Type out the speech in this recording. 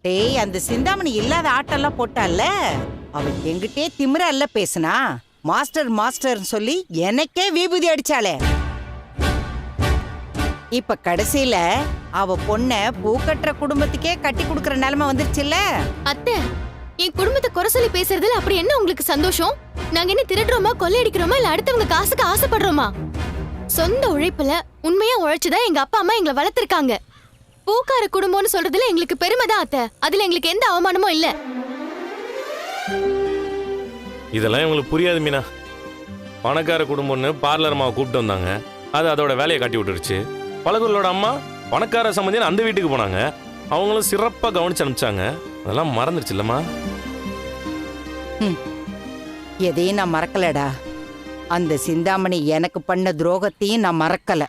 டேய், அந்த சிந்தாமணி இல்லாத ஆட்டெல்லாம் போட்டால, அவ எங்கிட்டே திமிரா இல்ல பேசுனா. மாஸ்டர் மாஸ்டர் சொல்லி எனக்கே விபூதி அடிச்சாளே. இப்ப கடைசியில அவ பொண்ண பூக்கட்டுற குடும்பத்துக்கே கட்டி கொடுக்கற நிலைமை வந்துருச்சுல்ல. அத்தை, என் குடும்பத்தை குறை சொல்லி பேசுறதுல அப்படி என்ன உங்களுக்கு சந்தோஷம்? நாங்க என்ன திருடுறோமா, கொள்ளையடிக்கிறோமா, இல்ல அடுத்தவங்க காசுக்கு ஆசைப்படுறோமா? சொந்த உழைப்புல உண்மையா உழைச்சுதான் எங்க அப்பா அம்மா எங்களை வளர்த்திருக்காங்க. பூக்கார குடும்பம்னு சொல்றதுல எங்களுக்கு பெருமை தான் அத்தை. அதுல எங்களுக்கு எந்த அவமானமும் இல்ல. இதெல்லாம் இவங்களுக்கு புரியாது மீனா. பணக்கார குடும்பம்னு பார்லர் அம்மாவை கூப்பிட்டு வந்தாங்க, அது அதோட வேலையை காட்டி விட்டுருச்சு. பழகுகளோட அம்மா பணக்கார சம்பந்தின்னு அந்த வீட்டுக்கு போனாங்க, அவங்களும் சிறப்பாக கவனிச்சு அனுப்பிச்சாங்க. அதெல்லாம் மறந்துருச்சு இல்லம்மா? எதையும் நான் மறக்கலடா. அந்த சிந்தாமணி எனக்கு பண்ண துரோகத்தையும் நான் மறக்கல.